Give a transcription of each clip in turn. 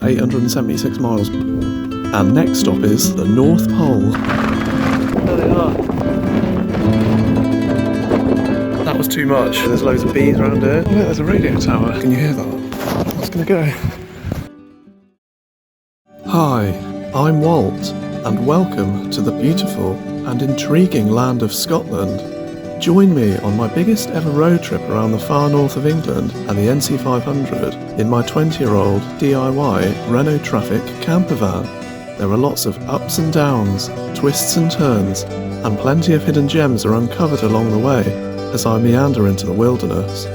876 miles. And next stop is the North Pole. There they are. That was too much. There's loads of bees around here. Oh, there's a radio tower. Can you hear that? Let's gonna go. Hi, I'm Walt, and welcome to the beautiful and intriguing land of Scotland. Join me on my biggest ever road trip around the far north of England and the NC500 in my 20-year-old DIY Renault Traffic camper van. There are lots of ups and downs, twists and turns, and plenty of hidden gems are uncovered along the way as I meander into the wilderness.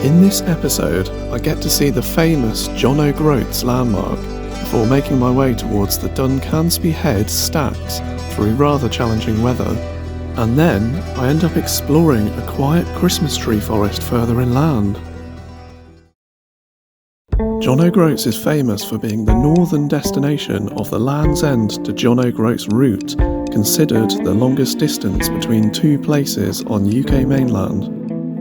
In this episode, I get to see the famous John O'Groats landmark before making my way towards the Duncansby Head stacks through rather challenging weather. And then I end up exploring a quiet Christmas tree forest further inland. John O'Groats is famous for being the northern destination of the Land's End to John O'Groats route, considered the longest distance between two places on UK mainland.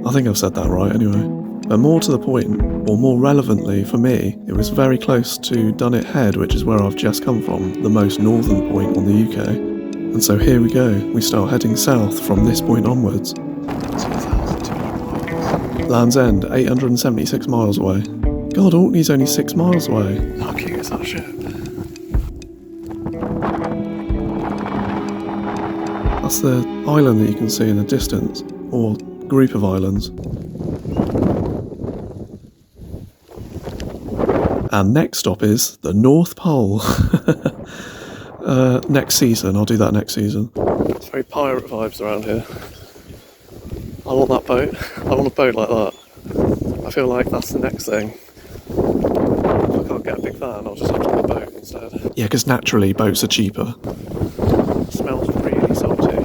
I think I've said that right anyway. But more to the point, or more relevantly for me, it was very close to Duncansby Head, which is where I've just come from, the most northern point on the UK. And so here we go, we start heading south from this point onwards. 2,200 miles. Land's End, 876 miles away. God, Orkney's only 6 miles away. How cute is that ship? That's the island that you can see in the distance, or group of islands. And next stop is the North Pole. Next season, I'll do that next season. It's very pirate vibes around here. I want that boat. I want a boat like that. I feel like that's the next thing. If I can't get a big van, I'll just have to get a boat instead. Yeah, because naturally boats are cheaper. It smells really salty.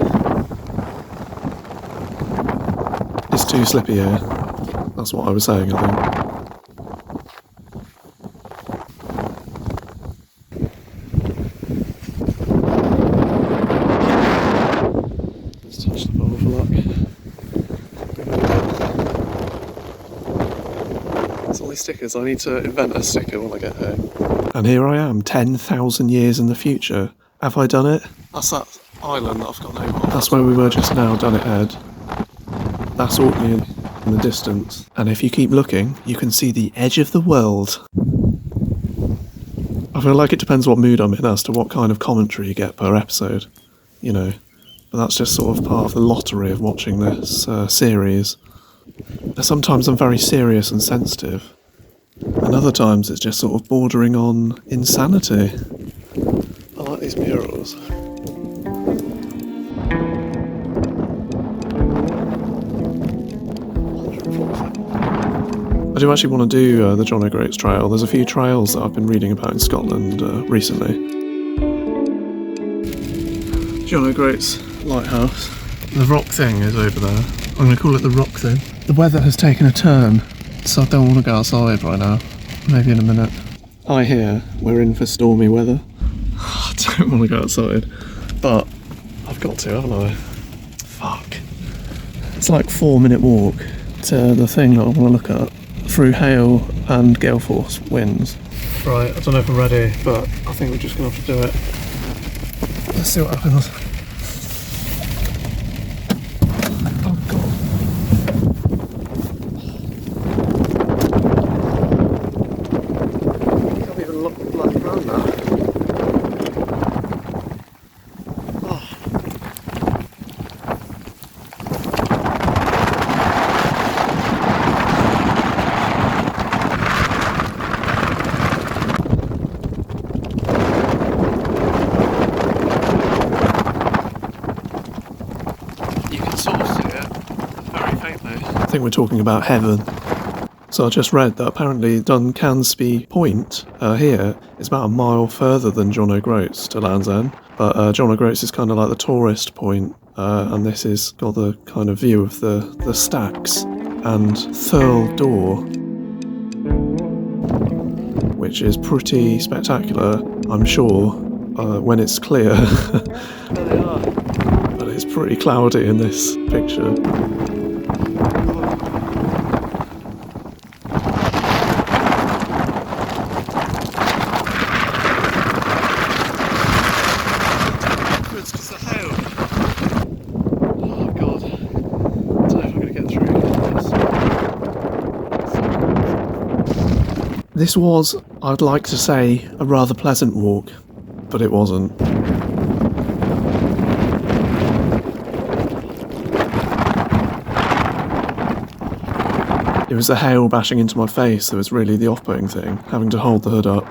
It's too slippy here. That's what I was saying, I think. Stickers. I need to invent a sticker when I get home. And here I am, 10,000 years in the future. Have I done it? That's that island that I've got no of. That's where we were just now, Duncansby Head. That's Orkney in the distance. And if you keep looking, you can see the edge of the world. I feel like it depends what mood I'm in as to what kind of commentary you get per episode. You know. But that's just sort of part of the lottery of watching this series. Sometimes I'm very serious and sensitive. And other times it's just sort of bordering on insanity. I like these murals. I do actually want to do the John O'Groats Trail. There's a few trails that I've been reading about in Scotland recently. John O'Groats Lighthouse. The rock thing is over there. I'm going to call it the rock thing. The weather has taken a turn, so I don't want to go outside right now. Maybe in a minute. I hear we're in for stormy weather. I don't want to go outside, but I've got to, haven't I? Fuck. It's like a 4-minute walk to the thing that I want to look at through hail and gale force winds. Right, I don't know if I'm ready, but I think we're just going to have to do it. Let's see what happens. I think we're talking about heaven. So I just read that apparently Duncansby Point here is about a mile further than John O'Groats to Land's End. But John O'Groats is kind of like the tourist point, and this has got the kind of view of the stacks and Thurl Door, which is pretty spectacular, I'm sure, when it's clear. There they are. But it's pretty cloudy in this picture. This was, I'd like to say, a rather pleasant walk, but it wasn't. It was the hail bashing into my face that was really the off-putting thing, having to hold the hood up.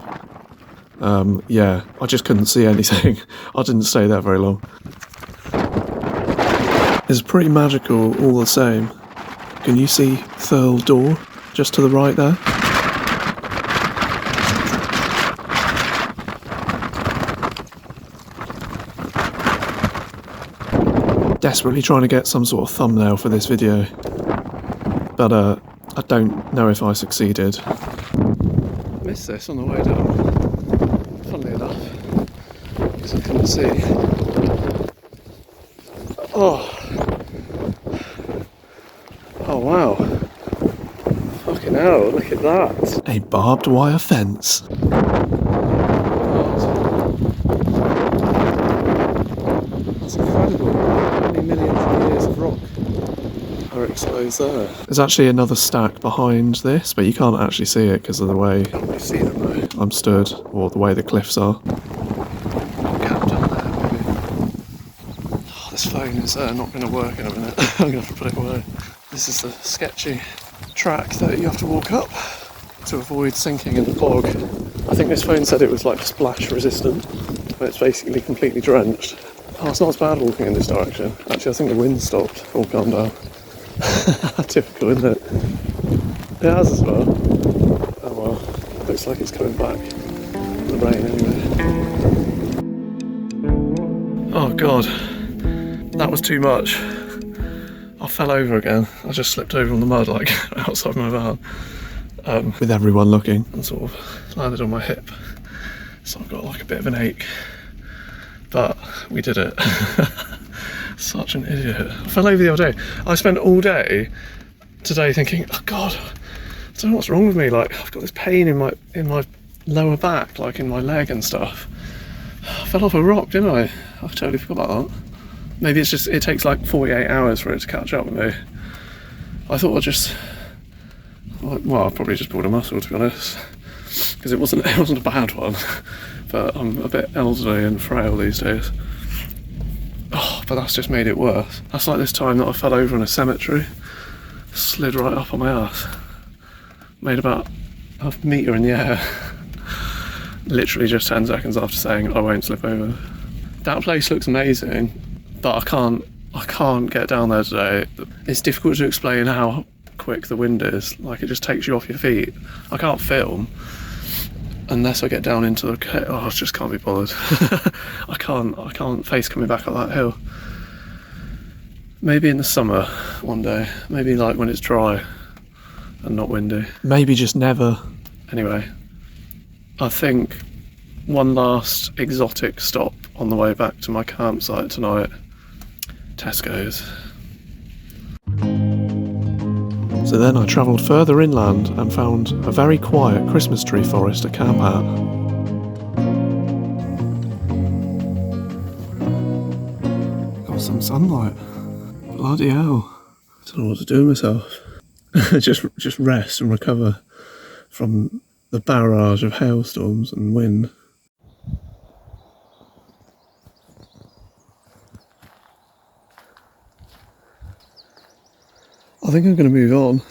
Yeah, I just couldn't see anything. I didn't stay there very long. It's pretty magical all the same. Can you see Thurl Door just to the right there? Desperately trying to get some sort of thumbnail for this video, but I don't know if I succeeded. Missed this on the way down, funnily enough, because I couldn't see. Oh wow, fucking hell, look at that. A barbed wire fence. That's incredible. How many millions of years of rock are exposed there? There's actually another stack behind this, but you can't actually see it because of the way you see them though. I'm stood, or the way the cliffs are. Camp down there, maybe. Oh, this phone is not going to work in a minute. I'm going to have to put it away. This is the sketchy track that you have to walk up to avoid sinking in the bog. I think this phone said it was like splash resistant, but it's basically completely drenched. Oh, it's not as bad walking in this direction. Actually, I think the wind stopped or calmed down. Typical, isn't it? It has as well. Oh well, looks like it's coming back. The rain anyway. Oh god, that was too much. I fell over again. I just slipped over on the mud like outside my van. With everyone looking, and sort of landed on my hip. So I've got like a bit of an ache. But we did it. Such an idiot. I fell over the other day. I spent all day today thinking, oh god, I don't know what's wrong with me. Like I've got this pain in my lower back, like in my leg and stuff. I fell off a rock, didn't I? I totally forgot about that. Maybe it's just, it takes like 48 hours for it to catch up with me. I thought well, I probably just pulled a muscle, to be honest. Because it wasn't a bad one. But I'm a bit elderly and frail these days. Oh, but that's just made it worse. That's like this time that I fell over in a cemetery. Slid right up on my ass. Made about a metre in the air. Literally just 10 seconds after saying I won't slip over. That place looks amazing, but I can't get down there today. It's difficult to explain how quick the wind is. Like it just takes you off your feet. I can't film unless I get down into the... Oh, I just can't be bothered. I can't face coming back up that hill. Maybe in the summer one day. Maybe like when it's dry and not windy. Maybe just never. Anyway, I think one last exotic stop on the way back to my campsite tonight. Tesco's. So then I travelled further inland and found a very quiet Christmas tree forest to camp at. Got some sunlight. Bloody hell. I don't know what to do with myself. just rest and recover from the barrage of hailstorms and wind. I think I'm going to move on,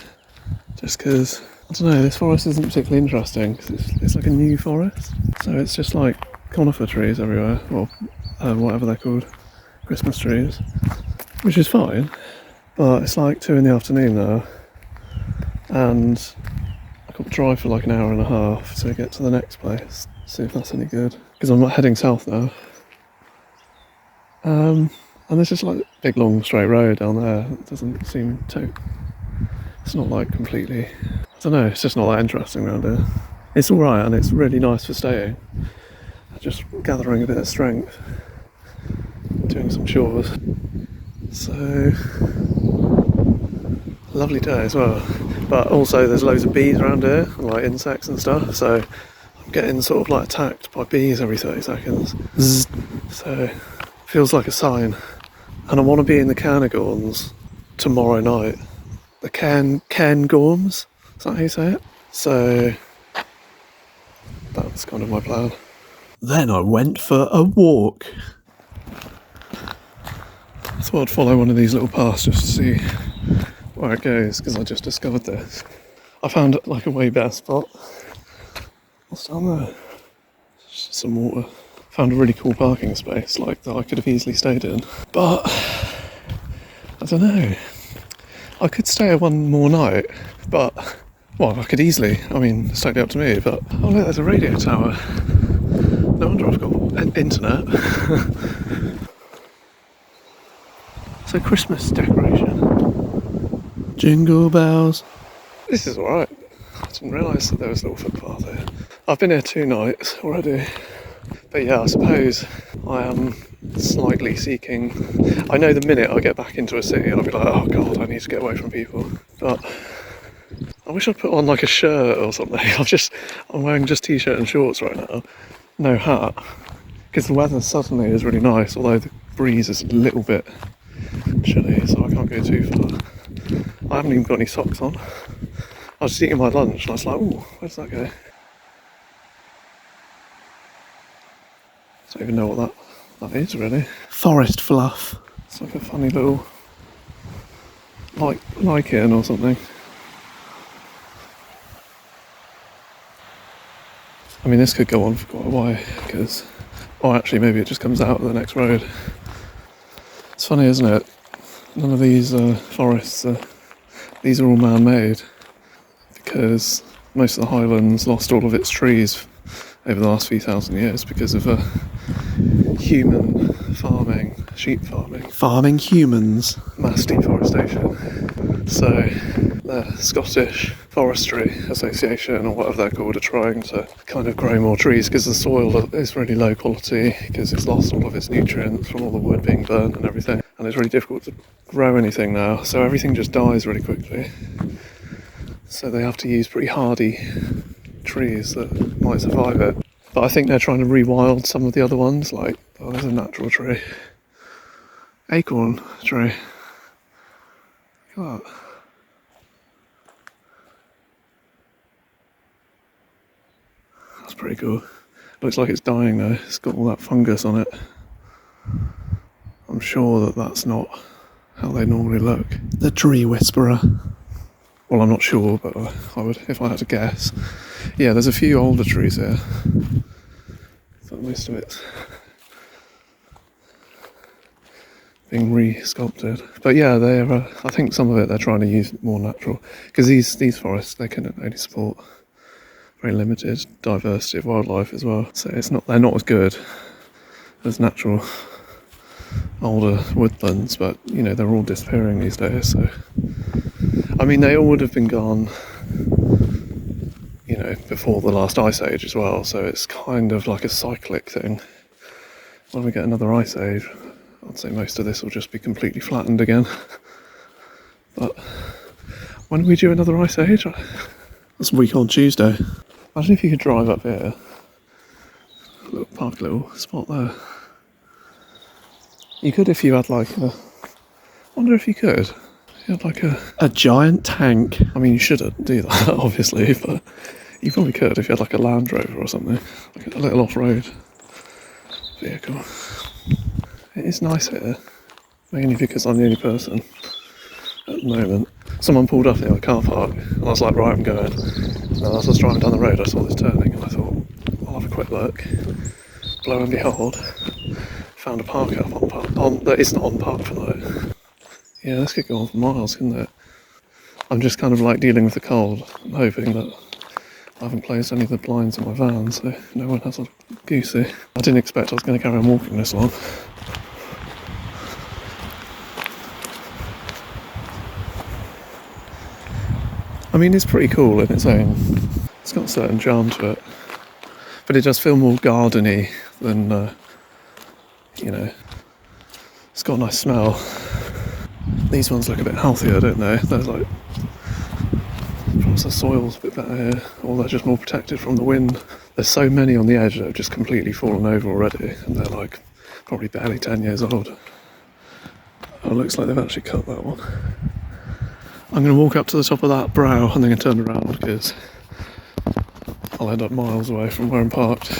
just because, I don't know, this forest isn't particularly interesting, because it's like a new forest, so it's just like conifer trees everywhere, or whatever they're called, Christmas trees, which is fine, but it's like 2 in the afternoon now, and I've got to drive for like an hour and a half to get to the next place, see if that's any good, because I'm not heading south now. And there's just like a big long straight road down there. It doesn't seem to... It's not like completely... I don't know, it's just not that interesting around here. It's alright and it's really nice for staying. Just gathering a bit of strength. Doing some chores. So... Lovely day as well. But also there's loads of bees around here, like insects and stuff, so I'm getting sort of like attacked by bees every 30 seconds. Zzz. So, feels like a sign. And I want to be in the Cairngorms tomorrow night. The Cairngorms? Is that how you say it? So, That's kind of my plan. Then I went for a walk. I thought I'd follow one of these little paths just to see where it goes, because I just discovered this. I found like a way better spot. What's down there? Just some water. Found a really cool parking space, like that I could have easily stayed in. But I don't know. I could stay here one more night, but well, I could easily. I mean, it's totally up to me. But oh look, there's a radio tower. No wonder I've got internet. It's a Christmas decoration. Jingle bells. This is alright. I didn't realise that there was a little footpath here. I've been here 2 nights already. But yeah, I suppose I am slightly seeking... I know the minute I get back into a city, I'll be like, oh god, I need to get away from people. But I wish I'd put on like a shirt or something. I'm wearing just t-shirt and shorts right now. No hat. Because the weather suddenly is really nice, although the breeze is a little bit chilly, so I can't go too far. I haven't even got any socks on. I was just eating my lunch and I was like, ooh, where does that go? I don't even know what that is really. Forest fluff. It's like a funny little lichen or something. I mean, this could go on for quite a while because, oh, actually, maybe it just comes out of the next road. It's funny, isn't it? None of these forests, these are all man-made because most of the highlands lost all of its trees over the last few thousand years because of human farming, sheep farming. Farming humans. Mass deforestation. So the Scottish Forestry Association, or whatever they're called, are trying to kind of grow more trees because the soil is really low quality because it's lost all of its nutrients from all the wood being burnt and everything. And it's really difficult to grow anything now, so everything just dies really quickly. So they have to use pretty hardy trees that might survive it. But I think they're trying to rewild some of the other ones, like, oh, there's a natural tree. Acorn tree. Look at that. That's pretty cool. Looks like it's dying though, it's got all that fungus on it. I'm sure that that's not how they normally look. The tree whisperer. Well, I'm not sure, but I would, if I had to guess. Yeah, there's a few older trees here. But most of it's being re-sculpted. But yeah, they're. I think some of it they're trying to use more natural, because these forests, they can only support very limited diversity of wildlife as well. So they're not as good as natural older woodlands, but you know, they're all disappearing these days. So I mean, they all would have been gone, you know, before the last ice age as well, so it's kind of like a cyclic thing. When we get another ice age, I'd say most of this will just be completely flattened again. But when we do another ice age? That's a week on Tuesday. Imagine if you could drive up here, park a little spot there. You could if you had like I wonder if you could. You had like a giant tank. I mean, you shouldn't do that, obviously, but you probably could if you had like a Land Rover or something, like a little off-road vehicle. It is nice here, mainly because I'm the only person at the moment. Someone pulled up near the car park, and I was like, right, I'm going. And as I was driving down the road, I saw this turning, and I thought, I'll have a quick look. Lo and behold, found a park up that isn't on park for though. Yeah, this could go on for miles, couldn't it? I'm just kind of like dealing with the cold. I'm hoping that I haven't closed any of the blinds in my van, so no one has a goosey. I didn't expect I was going to carry on walking this long. I mean, it's pretty cool in its own. It's got a certain charm to it. But it does feel more gardeny than, you know, it's got a nice smell. These ones look a bit healthier, don't they? They're like, perhaps the soil's a bit better here, or they're just more protected from the wind. There's so many on the edge that have just completely fallen over already, and they're like probably barely 10 years old. Oh, it looks like they've actually cut that one. I'm going to walk up to the top of that brow and then turn around because I'll end up miles away from where I'm parked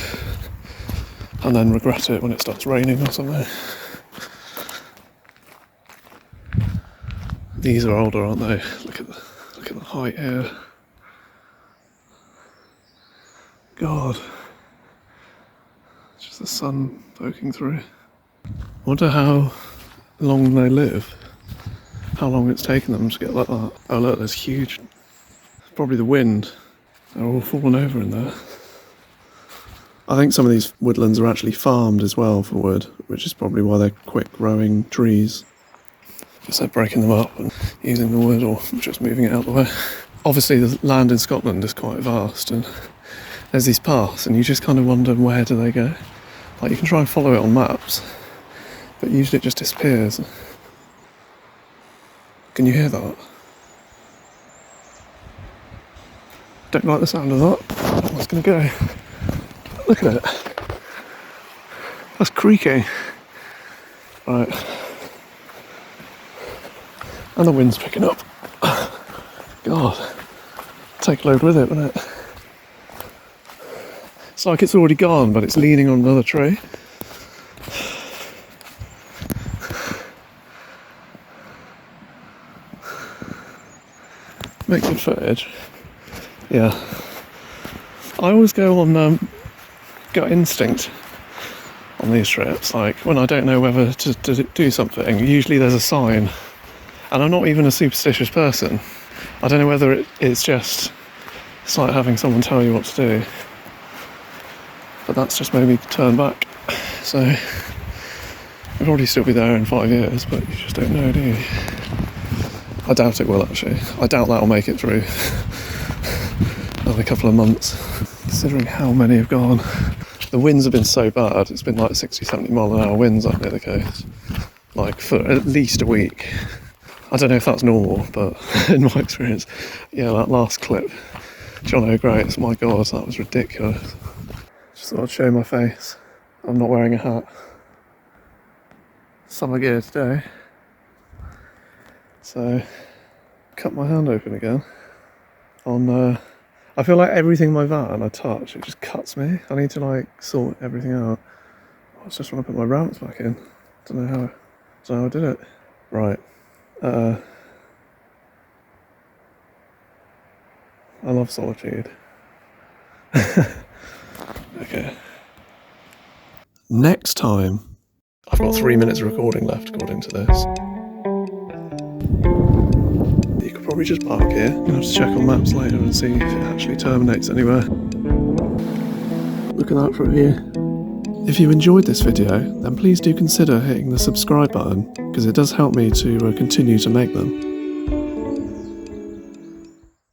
and then regret it when it starts raining or something. These are older, aren't they? Look at the height here. God. It's just the sun poking through. I wonder how long they live. How long it's taken them to get like that. Oh look, there's huge... Probably the wind. They're all fallen over in there. I think some of these woodlands are actually farmed as well for wood, which is probably why they're quick growing trees. Because they're breaking them up and using the wood or just moving it out of the way. Obviously the land in Scotland is quite vast and there's these paths and you just kind of wonder where do they go. Like you can try and follow it on maps, but usually it just disappears. Can you hear that? Don't like the sound of that. Where's it going to go? Look at it. That's creaking. Right. And the wind's picking up. God. Take a load with it, wouldn't it? It's like it's already gone, but it's leaning on another tree. Make good footage. Yeah. I always go on gut instinct on these trips. Like when I don't know whether to do something, usually there's a sign. And I'm not even a superstitious person. I don't know whether it's like having someone tell you what to do. But that's just made me turn back. So I'll probably still be there in 5 years, but you just don't know, do you? I doubt it will actually. I doubt that'll make it through another couple of months, considering how many have gone. The winds have been so bad, it's been like 60, 70 mile an hour winds up near the coast, like for at least a week. I don't know if that's normal, but in my experience, yeah, that last clip, John O'Groats, my God, that was ridiculous. Just thought I'd show my face. I'm not wearing a hat. Summer gear today. So, cut my hand open again. I feel like everything in my van I touch, it just cuts me. I need to like sort everything out. I was just trying to put my ramps back in. Don't know how I did it. Right. I love solitude. Okay. Next time. I've got 3 minutes of recording left according to this. You could probably just park here. You'll have to check on maps later and see if it actually terminates anywhere. Look at that for a view. If you enjoyed this video, then please do consider hitting the subscribe button, because it does help me to continue to make them.